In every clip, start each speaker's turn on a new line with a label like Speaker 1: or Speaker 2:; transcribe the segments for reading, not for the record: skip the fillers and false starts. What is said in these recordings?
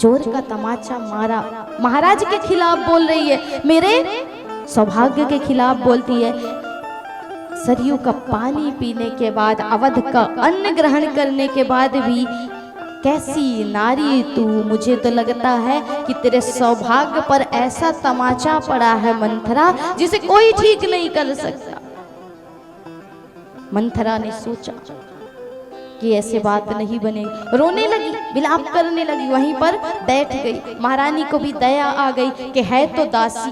Speaker 1: जोर का तमाचा मारा। महाराज के खिलाफ बोल रही है, मेरे सौभाग्य के खिलाफ बोलती है। सरयू का पानी पीने के बाद, अवध का अन्न ग्रहण करने के बाद भी कैसी नारी तू, मुझे तो लगता है कि तेरे सौभाग्य पर ऐसा तमाचा पड़ा है मंथरा जिसे कोई ठीक नहीं कर सकता। मंथरा ने सोचा कि ऐसे बात नहीं बनेगी, रोने लगी, विलाप करने लगी, वहीं पर बैठ गई। महारानी को भी दया आ गई कि है तो दासी।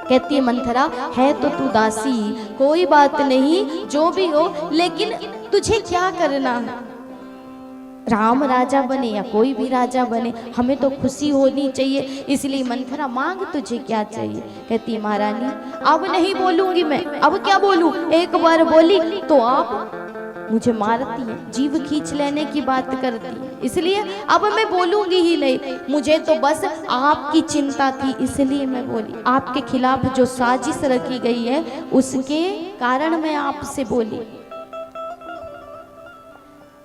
Speaker 1: कहती है मंथरा, है तो तू दासी, कोई बात नहीं, जो भी हो, लेकिन तुझे क्या करना है? राम राजा बने या कोई भी राजा बने, हमें तो खुशी होनी चाहिए। इसलिए मंथरा, मांग तुझे क्या चाहिए? कहती महारानी, अब नहीं बोलूंगी मैं, अब क्या बोलूं? एक बार बोली तो आप मुझे मारती है, जीव खींच लेने की बात करती है, इसलिए अब मैं बोलूंगी ही नहीं। मुझे तो बस आपकी चिंता थी, इसलिए मैं बोली। आपके खिलाफ जो साजिश रखी गई है उसके कारण मैं आपसे बोली।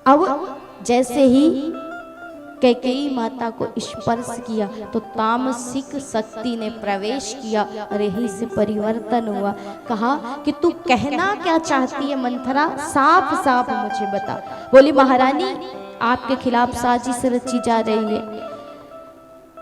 Speaker 1: अब जैसे ही कैकेयी माता को स्पर्श किया तो तामसिक शक्ति ने प्रवेश किया और यहीं से परिवर्तन हुआ। कहा कि तू कहना क्या चाहती है मंथरा, साफ साफ मुझे बता। बोली महारानी, आपके खिलाफ साजिश रची जा रही है।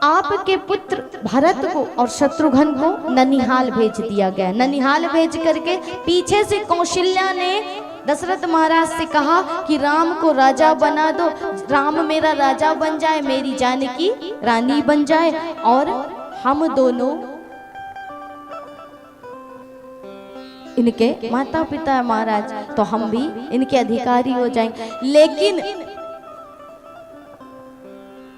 Speaker 1: आपके पुत्र भरत को और शत्रुघ्न को ननिहाल भेज दिया गया। ननिहाल भेज करके पीछे से कौशल्या ने दशरथ महाराज से कहा कि राम को राजा बना दो, राम मेरा राजा बन जाए, मेरी जानकी रानी बन जाए और हम दोनों इनके माता पिता महाराज, तो हम भी इनके अधिकारी हो जाएंगे। लेकिन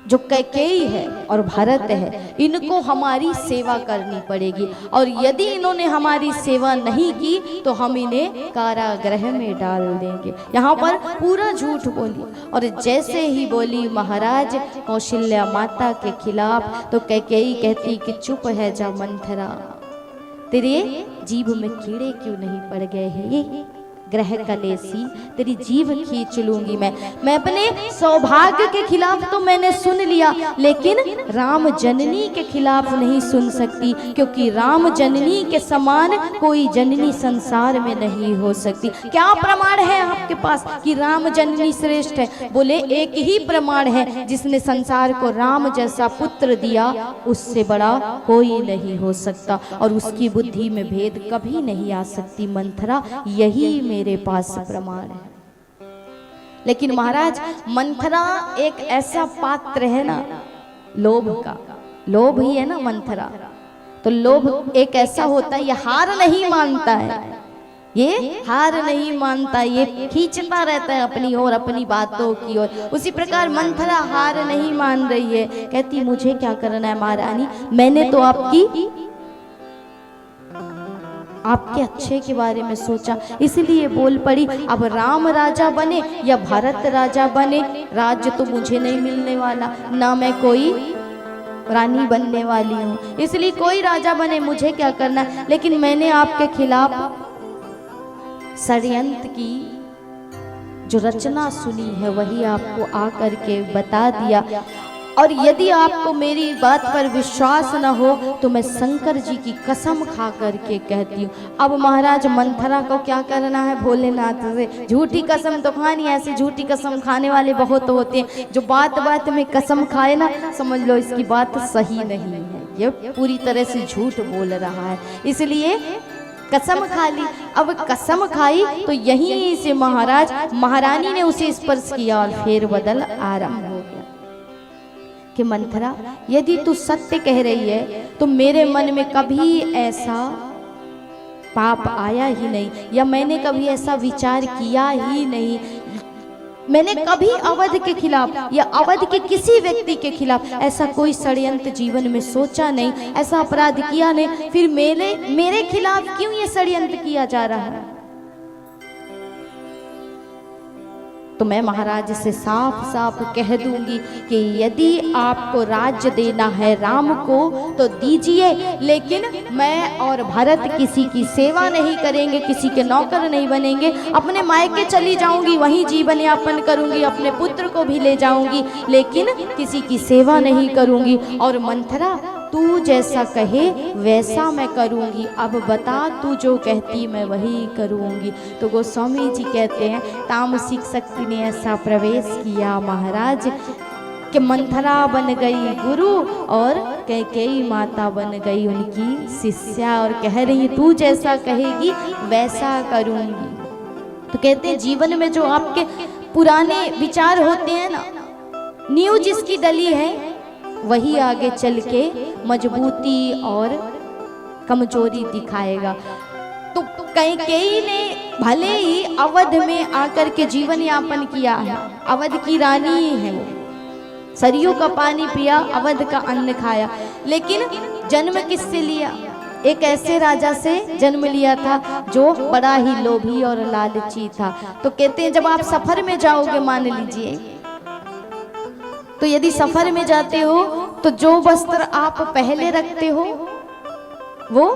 Speaker 1: जो कैकेयी है और भरत है, इनको हमारी सेवा करनी पड़ेगी, और यदि इन्होंने हमारी सेवा नहीं की तो हम इन्हें कारागृह में डाल देंगे। यहाँ पर पूरा झूठ बोली, और जैसे ही बोली महाराज कौशल्या माता के खिलाफ, तो कैकेयी कहती कि चुप है जा मंथरा, तेरे जीभ में कीड़े क्यों नहीं पड़ गए हैं? ग्रह कलेसी, तेरी जीभ खींच लूंगी मैं अपने सौभाग्य के खिलाफ तो मैंने सुन लिया, लेकिन राम जननी के खिलाफ नहीं सुन सकती, क्योंकि राम जननी के समान कोई जननी संसार में नहीं हो सकती। क्या प्रमाण है आपके पास कि राम जननी श्रेष्ठ है? बोले एक ही प्रमाण है, जिसने संसार को राम जैसा पुत्र दिया, उससे बड़ा कोई नहीं हो सकता, और उसकी बुद्धि में भेद कभी नहीं आ सकती मंथरा, यही मेरे पास प्रमाण है। लेकिन महाराज मंथरा एक ऐसा पात्र है ना, लोभ का, लोभ ही है ना मंथरा, तो लोभ एक ऐसा होता है, ये हार नहीं मानता है, ये हार नहीं मानता, ये खींचता रहता है अपनी ओर, अपनी बातों की ओर। उसी प्रकार मंथरा हार नहीं मान रही है, कहती मुझे क्या करना है महारानी, मैंने तो आपके अच्छे के बारे में सोचा, इसलिए बोल पड़ी। अब राम राजा बने या भरत राजा बने, राज्य तो मुझे नहीं मिलने वाला, ना मैं कोई रानी बनने वाली हूँ, इसलिए कोई राजा बने मुझे क्या करना। लेकिन मैंने आपके खिलाफ षड्यंत्र की जो रचना सुनी है वही आपको आकर के बता दिया, और यदि आपको मेरी बात पर विश्वास न हो तो मैं शंकर जी की कसम खा करके कहती हूँ। अब महाराज मंथरा को क्या करना है, भोलेनाथ से झूठी कसम तो खानी, ऐसे झूठी कसम खाने वाले बहुत होते हैं, जो बात बात में कसम खाए ना, समझ लो इसकी बात सही नहीं है, ये पूरी तरह से झूठ बोल रहा है, इसलिए कसम खा ली। अब कसम खाई तो यहीं से महारानी ने उसे स्पर्श किया और फेर बदल आरंभ हो गया कि मंथरा, यदि तू सत्य कह रही है तो मेरे मन में कभी ऐसा पाप आया ही नहीं, या मैंने कभी ऐसा विचार किया ही नहीं, मैंने कभी अवध के खिलाफ या अवध के किसी व्यक्ति के खिलाफ ऐसा कोई षड्यंत्र जीवन में सोचा नहीं, ऐसा अपराध किया नहीं, फिर मेरे खिलाफ क्यों ये षड्यंत्र किया जा रहा है? तो मैं महाराज से साफ साफ कह दूंगी कि यदि आपको राज्य देना है राम को तो दीजिए, लेकिन मैं और भरत किसी की सेवा नहीं करेंगे, किसी के नौकर नहीं बनेंगे। अपने मायके चली जाऊंगी, वहीं जीवन यापन करूंगी, अपने पुत्र को भी ले जाऊंगी, लेकिन किसी की सेवा नहीं करूंगी। और मंथरा तू जैसा कहे वैसा मैं करूंगी, अब बता तू जो कहती मैं वही करूंगी। तो गोस्वामी जी कहते हैं तामसिक शक्ति ने ऐसा प्रवेश किया महाराज कि मंथरा बन गई गुरु और कैकेयी माता बन गई उनकी शिष्या, और कह रही तू जैसा कहेगी वैसा करूंगी। तो कहते हैं जीवन में जो आपके पुराने विचार होते हैं ना, नींव जिसकी डली है वही आगे चल के मजबूती और कमजोरी दिखाएगा। तो कैकेयी ने भले ही अवध में आकर के जीवन यापन किया है, अवध की रानी है वो, सरयू का पानी पिया, अवध का अन्न खाया, लेकिन जन्म किससे लिया? एक ऐसे राजा से जन्म लिया था जो बड़ा ही लोभी और लालची था। तो कहते हैं जब आप सफर में जाओगे, मान लीजिए, तो यदि सफर में जाते हो तो जो वस्त्र आप पहले रखते हो वो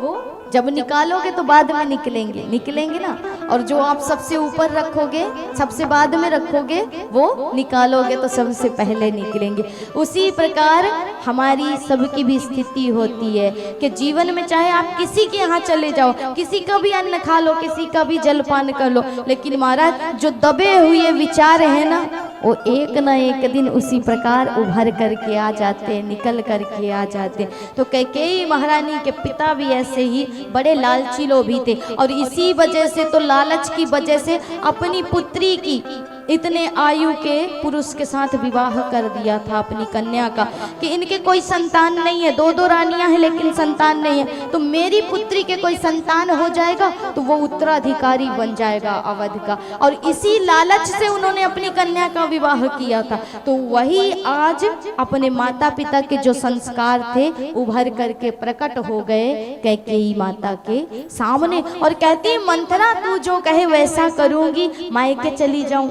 Speaker 1: जब निकालोगे तो बाद में निकलेंगे ना, और जो आप सबसे ऊपर रखोगे, सबसे बाद में रखोगे, वो निकालोगे तो सबसे पहले निकलेंगे। उसी प्रकार हमारी सबकी भी स्थिति होती है कि जीवन में चाहे आप किसी के यहाँ चले जाओ, किसी का भी अन्न खा लो, किसी का भी जलपान कर लो, लेकिन महाराज जो दबे हुए विचार है ना, वो एक ना एक दिन उसी प्रकार उभर करके आ जाते हैं, निकल करके आ जाते हैं। तो कैकेयी महारानी के पिता भी ऐसे ही बड़े लालची लोभी थे, और इसी वजह से, तो लालच की वजह से अपनी पुत्री की इतने आयु के पुरुष के साथ विवाह कर दिया था अपनी कन्या का, कि इनके कोई संतान नहीं है, दो दो रानियां हैं लेकिन संतान नहीं है, तो मेरी पुत्री के कोई संतान हो जाएगा तो वो उत्तराधिकारी बन जाएगा अवध का। और इसी लालच से उन्होंने अपनी कन्या का विवाह किया था। तो वही आज अपने माता पिता के जो संस्कार थे उभर करके प्रकट हो गए कैकेयी माता के सामने, और कहती मंथरा तू जो कहे वैसा करूंगी, मायके चली जाऊं,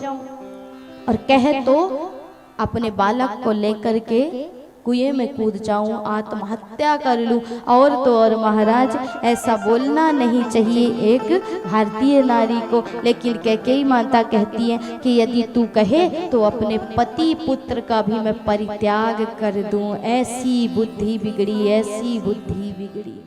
Speaker 1: और कहे तो अपने बालक को लेकर के कुएं में कूद जाऊं, आत्महत्या कर लूं। और तो और महाराज ऐसा बोलना नहीं चाहिए एक भारतीय नारी को, लेकिन कैकेयी माता कहती है कि यदि तू कहे तो अपने पति पुत्र का भी मैं परित्याग कर दूं। ऐसी बुद्धि बिगड़ी, ऐसी बुद्धि बिगड़ी।